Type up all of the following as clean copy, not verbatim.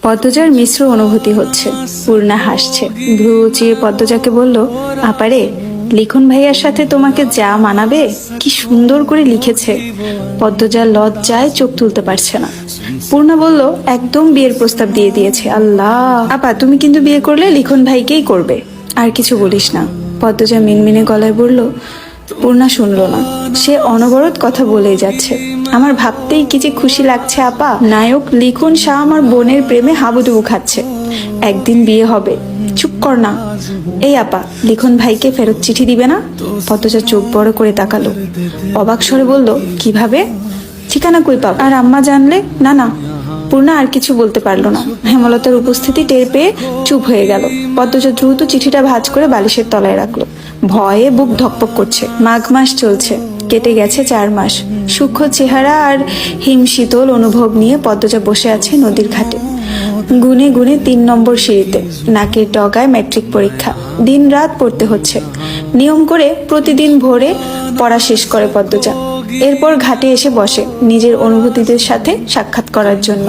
পদ্মজার মিশ্র অনুভূতি হচ্ছে। পূর্ণা হাসছে, ভ্রু উঁচিয়ে পদ্মজাকে বলল, আপারে, লিখন ভাইয়ার সাথে তোমাকে যা মানাবে, কি সুন্দর করে লিখেছে। পদ্মজা লজ্জায় চোখ তুলতে পারছে না। পূর্ণা বলল, একদম বিয়ের প্রস্তাব দিয়ে দিয়েছে। আল্লাহ! আপা, তুমি কিন্তু বিয়ে করলে লিখন ভাইকেই করবে, আর কিছু বলিস না। পদ্মজা মিনমিনে গলায় বলল। পূর্ণা শুনল না, সে অনবরত কথা বলেই যাচ্ছে। আমার ভাবতেই কি যে খুশি লাগছে আপা, নায়ক লিখন শাহ আমার বোনের প্রেমে হাবুডুবু খাচ্ছে। একদিন বিয়ে হবে। চুপ কর না। এই আপা, লিখন ভাইকে ফেরত চিঠি দিবে না? পদ্মজা চোখ বড় করে তাকালো, অবাক স্বরে বলল, কিভাবে? ঠিকানা কই পাব? আর আম্মা জানলে? না না। পূর্ণা আর কিছু বলতে পারল না। হেমলতার উপস্থিতি টের পেয়ে চুপ হয়ে গেল। পদ্মজা দ্রুত চিঠিটা ভাঁজ করে বালিশের তলায় রাখলো। ভয়ে বুক ধকপক করছে। মাঘ মাস চলছে, কেটে গেছে 4 মাস। সূক্ষ্ম চেহারা আর হিমশীতল অনুভব নিয়ে পদ্মজা বসে আছে নদীর ঘাটে। গুনে গুনে 3 নম্বর সিঁড়িতে, নাকের ডগায় ম্যাট্রিক পরীক্ষা। দিন রাত পড়তে হচ্ছে। নিয়ম করে প্রতিদিন ভোরে পড়া শেষ করে পদ্মজা। এরপর ঘাটে এসে বসে নিজের অনুভূতিদের সাথে সাক্ষাৎ করার জন্য।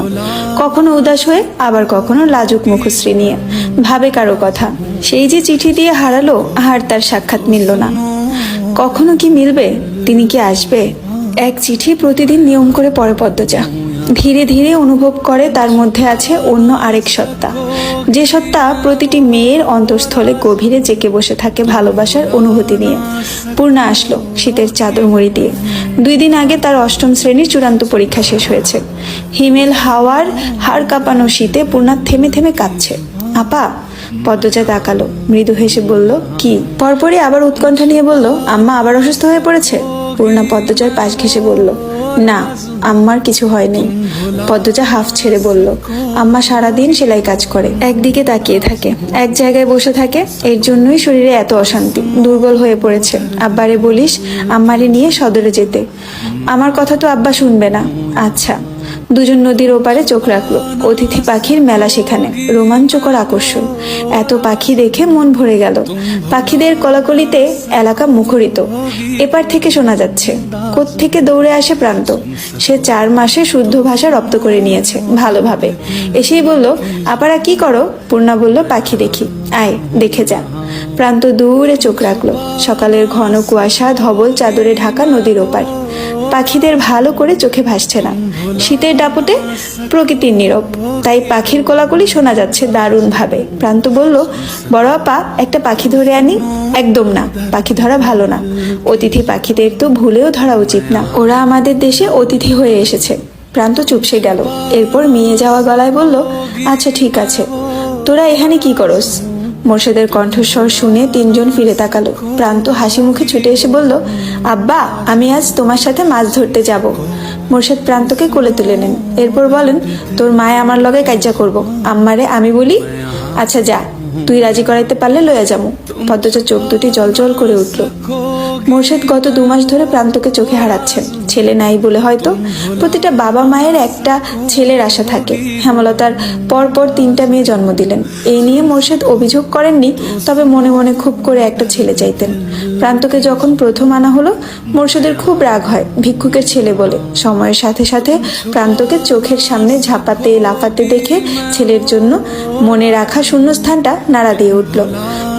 কখনো উদাস হয়ে, আবার কখনো লাজুক মুখশ্রী নিয়ে ভাবে কারো কথা। সেই যে চিঠি দিয়ে হারালো, আর তার সাক্ষাৎ মিলল না। কখনো কি মিলবে? তিনি কি আসবে? এক চিঠি প্রতিদিন নিয়ম করে পড়ে পদ্মজা। ধীরে ধীরে অনুভব করে তার মধ্যে আছে অন্য আরেক সত্তা, যে সত্তা প্রতিটি মেয়ের অন্তঃস্থলে গভীরে জেঁকে বসে থাকে ভালোবাসার অনুভূতি নিয়ে। পূর্ণা আসলো শীতের চাদর মুড়ি দিয়ে। 2 দিন আগে তার 8ম শ্রেণীর চূড়ান্ত পরীক্ষা শেষ হয়েছে। হিমেল হাওয়ার হাড় কাঁপানো শীতে পূর্ণা থেমে থেমে কাঁদছে। আপা! পদ্মজা তাকালো, মৃদু হেসে বলল, কি? পরপরই আবার উৎকণ্ঠা নিয়ে বলল, আম্মা আবার অসুস্থ হয়ে পড়েছে? পূর্ণা পদ্মজার পাশ ঘেঁষে বলল, না, আম্মার কিছু হয়নি। পদ্মজা হাফ ছেড়ে বলল, আম্মা সারাদিন সেলাই কাজ করে, একদিকে তাকিয়ে থাকে, এক জায়গায় বসে থাকে। এর জন্যই শরীরে এত অশান্তি, দুর্বল হয়ে পড়েছে। আব্বারে বলিস আম্মারে নিয়ে সদরে যেতে। আমার কথা তো আব্বা শুনবে না। আচ্ছা। দুজন নদীর ওপারে চোখ রাখলো। অতিথি পাখির মেলা সেখানে, রোমাঞ্চকর আকর্ষণ। এত পাখি দেখে মন ভরে গেল। পাখিদের কলাকলিতে এলাকা মুখরিত। এপার থেকে শোনা যাচ্ছে, কোত্থেকে দৌড়ে আসে প্রান্ত। সে 4 মাসে শুদ্ধ ভাষা রপ্ত করে নিয়েছে ভালোভাবে। এসেই বলল, আপারা কি করো? পূর্ণা বলল, পাখি দেখি। আয়, দেখে যা। প্রান্ত দূরে চোখ রাখলো। সকালের ঘন কুয়াশা ধবল চাদরে ঢাকা নদীর ওপার। পাখিদের ভালো করে চোখে ভাসছে না। শীতের দাপটে প্রকৃতির নীরব, তাই পাখির কোলাকুলি শোনা যাচ্ছে দারুণ ভাবে। প্রান্ত বলল, বড় আপা, একটা পাখি ধরে আনি। একদম না, পাখি ধরা ভালো না। অতিথি পাখিদের তো ভুলেও ধরা উচিত না। ওরা আমাদের দেশে অতিথি হয়ে এসেছে। প্রান্ত চুপসে গেল। এরপর মিয়ে যাওয়া গলায় বলল, আচ্ছা ঠিক আছে, তোরা এখানে কি করস? মোর্শেদের কণ্ঠস্বর শুনে 3 জন ফিরে তাকালো। প্রান্ত হাসি মুখে ছুটে এসে বলল, আব্বা, আমি আজ তোমার সাথে মাছ ধরতে যাব। মোর্শেদ প্রান্তকে কোলে তুলে নেন। এরপর বলেন, তোর মায়ে আমার লগে কাজ্জা করব, আম্মারে আমি বলি। আচ্ছা যা, তুই রাজি করাইতে পারলে লইয়া যাবো। পদ্মজা চোখ দুটি জলজল করে উঠল। মোর্শেদ গত 2 মাস ধরে প্রান্তকে চোখে হারাচ্ছেন। ছেলে নাই বলে হয়তো। প্রতিটা বাবা মায়ের একটা ছেলের আশা থাকে। হেমলতার পরপর 3টা মেয়ে জন্ম দিলেন। এই নিয়ে মোর্শেদ অভিযোগ করেননি, তবে মনে মনে খুব করে একটা ছেলে চাইতেন। প্রান্তকে যখন প্রথম আনা হলো, মোর্শেদের খুব রাগ হয়, ভিক্ষুকের ছেলে বলে। সময়ের সাথে সাথে প্রান্তকে চোখের সামনে ঝাঁপাতে লাফাতে দেখে ছেলের জন্য মনে রাখা শূন্যস্থানটা নাড়া দিয়ে উঠল।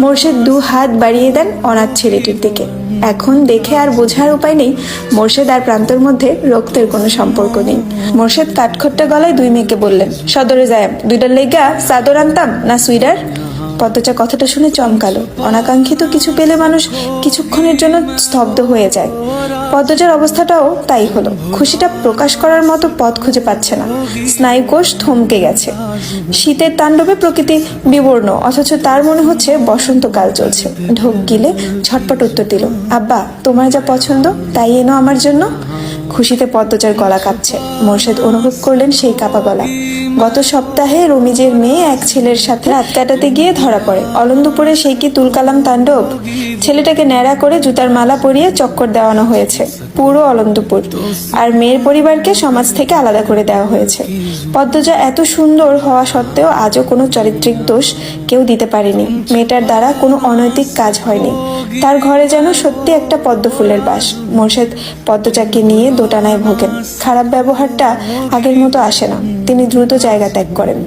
মোর্শেদ 2 হাত বাড়িয়ে দেন অনাথ ছেলেটির দিকে। এখন দেখে আর বোঝার উপায় নেই, মোর্শেদ আর প্রান্তর মধ্যে রক্তের কোনো সম্পর্ক নেই। মোর্শেদ কাঠখোট্টা গলায় 2 মেয়েকে বললেন, সদরে যাই, 2টার লেগা চাদর আনতাম না সুইডার? পদ্মজা কথাটা শুনে চমকালো। অনাকাঙ্ক্ষিত কিছু পেলে মানুষ কিছুক্ষণের জন্য স্তব্ধ হয়ে যায়। পদ্মজার অবস্থাটাও তাই হলো। খুশিটা প্রকাশ করার মতো পথ খুঁজে পাচ্ছে না। স্নায়ুকোষ থমকে গেছে। শীতের তাণ্ডবে প্রকৃতি বিবর্ণ, অথচ তার মনে হচ্ছে বসন্তকাল চলছে। ঢোক গিলে ঝটপট উত্তর দিল, আব্বা, তোমার যা পছন্দ তাই এনো আমার জন্য। খুশিতে পদ্মজার গলা কাঁপছে। মোর্শেদ অনুভব করলেন সেই কাঁপা গলা। গত সপ্তাহে রমিজের মেয়ে এক ছেলের সাথে রাত কাটাতে গিয়ে ধরা পড়ে। অলন্দুপুরে সেই কি তুলকালাম তাণ্ডব! ছেলেটাকে ন্যাড়া করে জুতার মালা পরিয়ে চক্কর দেওয়ানো হয়েছে পুরো অলন্দুপুর। আর মেয়ের পরিবারকে সমাজ থেকে আলাদা করে দেওয়া হয়েছে। পদ্মজা এত সুন্দর হওয়া সত্ত্বেও আজও কোনো চারিত্রিক দোষ কেউ দিতে পারেনি। মেয়েটার দ্বারা কোনো অনৈতিক কাজ হয়নি। তার ঘরে যেন সত্যি একটা পদ্ম ফুলের বাস। মোর্শেদ পদ্মজাকে নিয়ে দোটানায় ভোগেন। খারাপ ব্যবহারটা আগের মতো আসে না। তিনি দ্রুত জায়গা ত্যাগ করেন।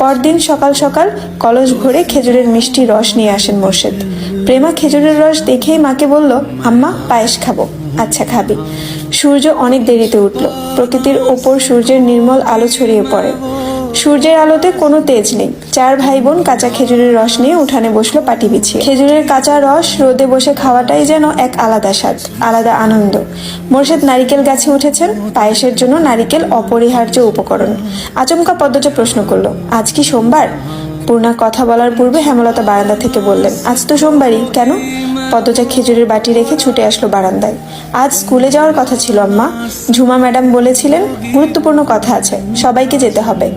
পরদিন সকাল সকাল কলস ভরে খেজুরের মিষ্টি রস নিয়ে আসেন মোর্শেদ। প্রেমা খেজুরের রস দেখেই মাকে বলল, আম্মা পায়েস খাবো। আচ্ছা খাবি। সূর্য অনেক দেরিতে উঠল। প্রকৃতির ওপর সূর্যের নির্মল আলো ছড়িয়ে পড়ে। সূর্যের আলোতে কোনো তেজ নেই। চার ভাই বোন কাঁচা খেজুরের রস নিয়ে উঠানে বসলো পাটি বিছিয়ে। খেজুরের কাঁচা রস রোদে বসে খাওয়াটাই যেন এক আলাদা স্বাদ, আলাদা আনন্দ। মোর্শেদ নারিকেল গাছে উঠেছেন। পায়েসের জন্য নারিকেল অপরিহার্য উপকরণ। আচমকা পদ্মজা প্রশ্ন করলো, আজ কি সোমবার? পূর্ণা কথা বলার পূর্বে হেমলতা বারান্দা থেকে বললেন, আজ তো সোমবারই, কেন? পদ্মজা খেজুরের বাটি রেখে ছুটে আসলো বারান্দায়। আজ স্কুলে যাওয়ার কথা ছিল আম্মা। ঝুমা ম্যাডাম বলেছিলেন গুরুত্বপূর্ণ কথা আছে, সবাইকে যেতে হবে।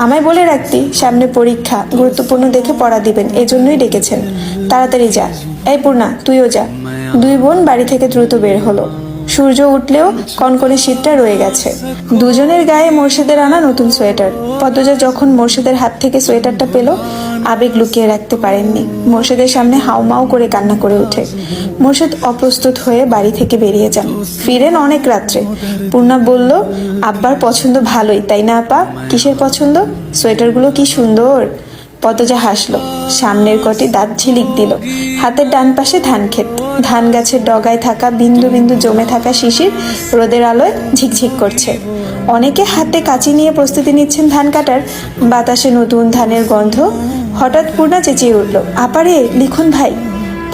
আমায় বলে রাখতি সামনে পরীক্ষা, গুরুত্বপূর্ণ দেখে পড়া দিবেন, এজন্যই ডেকেছেন। তাড়াতাড়ি যা। এই পূর্ণা তুইও যা। দুই বোন বাড়ি থেকে দ্রুত বের হলো। সূর্য উঠলেও কনকনে শীতটা রয়ে গেছে। দুজনের গায়ে মোর্শেদের আনা নতুন সোয়েটার। পদ্মজা যখন মোর্শেদের হাত থেকে সোয়েটারটা পেল, আবেগ লুকিয়ে রাখতে পারেননি। মোর্শেদের সামনে হাউমাউ করে কান্না করে ওঠে। মোর্শেদ অপ্রস্তুত হয়ে বাড়ি থেকে বেরিয়ে যান। ফিরেন অনেক রাত্রে। পূর্ণা বলল, আব্বার পছন্দ ভালোই তাই না আপা? কিসের পছন্দ? সোয়েটারগুলো কি সুন্দর। পদ্মজা হাসলো। সামনের কটি দাঁত ঝিলিক দিল। হাতের ডান পাশে ধান ক্ষেত। ধান গাছের ডগায় থাকা বিন্দু বিন্দু জমে থাকা শিশির রোদের আলোয় ঝিকঝিক করছে। অনেকে হাতে কাঁচি নিয়ে প্রস্তুতি নিচ্ছেন ধান কাটার। বাতাসে নতুন ধানের গন্ধ। হঠাৎ পূর্ণা চেঁচিয়ে উঠল, আপারে লিখন ভাই।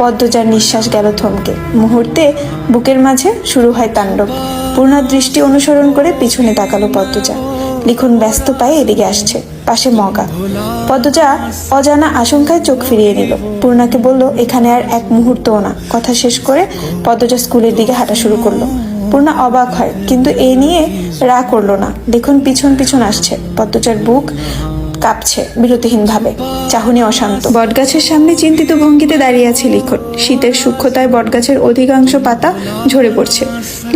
পদ্মজার নিঃশ্বাস গেল থমকে। মুহূর্তে বুকের মাঝে শুরু হয় তাণ্ডব। পূর্ণার দৃষ্টি অনুসরণ করে পিছনে তাকালো পদ্মজা। লিখন ব্যস্ত পায়ে এদিকে আসছে। পাশে মগা। পদ্মজা অজানা আশঙ্কায় চোখ ফিরিয়ে নিল। পূর্ণাকে বলল, এখানে আর এক মুহূর্তও না। কথা শেষ করে পদ্মজা স্কুলের দিকে হাঁটা শুরু করলো। পূর্ণা অবাক হয়, কিন্তু এ নিয়ে রাগ করলো না। লিখন পিছন পিছন আসছে। পদ্মজার বুক কাঁপছে বিরতিহীনভাবে। চাহনি অশান্ত। বটগাছের সামনে চিন্তিত ভঙ্গিতে দাঁড়িয়ে আছে লিখন। শীতের সূক্ষ্মতায় বটগাছের অধিকাংশ পাতা ঝরে পড়ছে।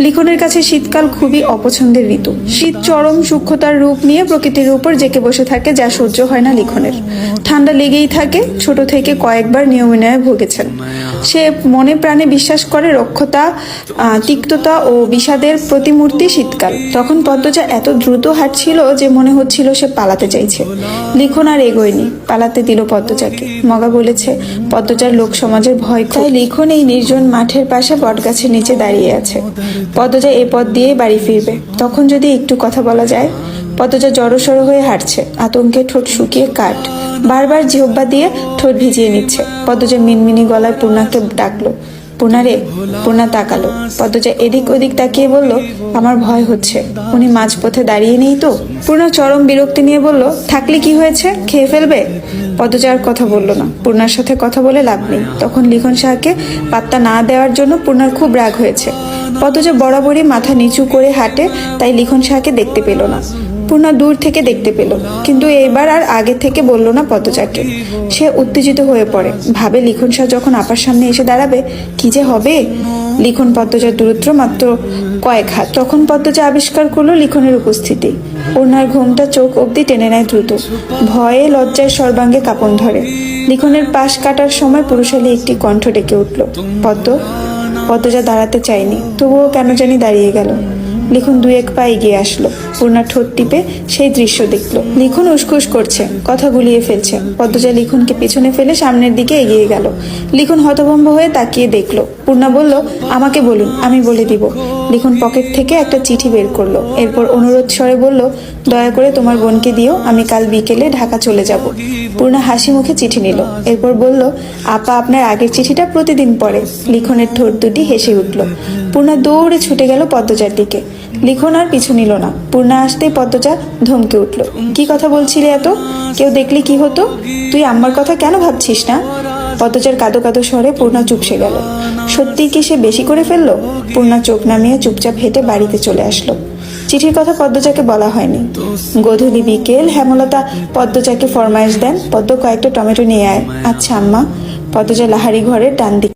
লিখনের কাছে শীতকাল খুবই অপছন্দের ঋতু। শীত চরম সূক্ষ্মতার রূপ নিয়ে প্রকৃতির উপর জেকে বসে থাকে, যা সহ্য হয় না লিখনের। ঠান্ডা লেগেই থাকে। ছোট থেকে কয়েকবার নিয়মিনয়ে ভুগেছেন। সে মনে প্রাণে বিশ্বাস করে রক্ষতা, তিক্ততা ও বিষাদের প্রতিমূর্তি শীতকাল। তখন পদ্মজা এত দ্রুত হাঁটছিল যে মনে হচ্ছিল সে পালাতে চাইছে। লিখন আর এগোয়নি, পালাতে দিল পদ্মজাকে। মগা বলেছে পদ্মজার লোক সমাজের ভয়, তাই লিখন এই নির্জন মাঠের পাশে বটগাছের নিচে দাঁড়িয়ে আছে। পদ্মজা এ পথ দিয়েই বাড়ি ফিরবে, তখন যদি একটু কথা বলা যায়। পদ্মজা জড়সড় হয়ে হাঁটছে। আতঙ্কে ঠোঁট শুকিয়ে কাঠ। বারবার জিহ্বা দিয়ে ঠোঁট ভিজিয়ে নিচ্ছে। পদ্মজা মিনমিনি গলায় পূর্ণাকে ডাকলো, পূর্ণা রে। পূর্ণা তাকালো। পদ্মজা এদিক ওদিক তাকিয়ে বলল, আমার ভয় হচ্ছে। উনি মাঝপথে দাঁড়িয়ে নেই তো? পূর্ণা চরম বিরক্তি নিয়ে বলল, থাকলে কি হয়েছে, খেয়ে ফেলবে? পদ্মজা আর কথা বলল না। পূর্ণার সাথে কথা বলে লাভ নেই। তখন লিখন শাহকে পাত্তা না দেওয়ার জন্য পূর্ণার খুব রাগ হয়েছে। পদ্মজা বরাবরই মাথা নিচু করে হাঁটে, তাই লিখন শাহকে দেখতে পেল না। পূর্ণা দূর থেকে দেখতে পেল, কিন্তু এবার আর আগে থেকে বলল না পদ্মজাকে। সে উত্তেজিত হয়ে পড়ে। ভাবে লিখন শাহ যখন আপার সামনে এসে দাঁড়াবে কি যে হবে। লিখন পদ্মজার দূরত্ব মাত্র কয়েক হাত। তখন পদ্মজা আবিষ্কার করলো লিখনের উপস্থিতি। ওনার ঘোমটা চোখ অবধি টেনে নেয় দ্রুত। ভয়ে লজ্জায় সর্বাঙ্গে কাঁপন ধরে। লিখনের পাশ কাটার সময় পুরুষালী একটি কণ্ঠ ডেকে উঠল, পদ্ম। পদ্মজা দাঁড়াতে চায়নি, তবুও কেন জানি দাঁড়িয়ে গেল। লিখন দুই এক পা এগিয়ে আসলো। পূর্ণা ঠোঁট টিপে সেই দৃশ্য দেখলো। লিখন উসখুস করছে, কথা গুলিয়ে ফেলছে। পদ্মজা লিখনকে পিছনে ফেলে সামনের দিকে এগিয়ে গেল। লিখন হতভম্ব হয়ে তাকিয়ে দেখলো। পূর্ণা বলল, আমাকে বলুন, আমি বলে দিব। লিখন পকেট থেকে একটা চিঠি বের করলো। এরপর অনুরোধ স্বরে বলল, দয়া করে তোমার বোনকে দিও, আমি কাল বিকেলে ঢাকা চলে যাব। পূর্ণা হাসি মুখে চিঠি নিল। এরপর বলল, আপা আপনার আগের চিঠিটা প্রতিদিন পড়ে। লিখনের ঠোঁট দুটি হেসে উঠল। পূর্ণা দৌড়ে ছুটে গেল পদ্মজার দিকে। লিখন আর পিছু নিল না। পূর্ণা আসতেই পদ্মজা ধমকে উঠল, কি কথা বলছিলে এত? কেউ দেখলে কি হতো? তুই আম্মার কথা কেন ভাবছিস না? পদ্মজার কাঁদো কাঁদো স্বরে পূর্ণা চুপসে গেল। সত্যিই কি সে বেশি করে ফেললো? পূর্ণা চোখ নামিয়ে চুপচাপ হেঁটে বাড়িতে চলে আসলো। চিঠির কথা পদ্মজাকে বলা হয়নি। গোধূলি বিকেল হেমলতা পদ্মজাকে ফরমাইশ দেন, পদ্ম কয়েকটা টমেটো নিয়ে আয়। আচ্ছা আম্মা। পদ্মজা লাহারি ঘরের ডান দিকে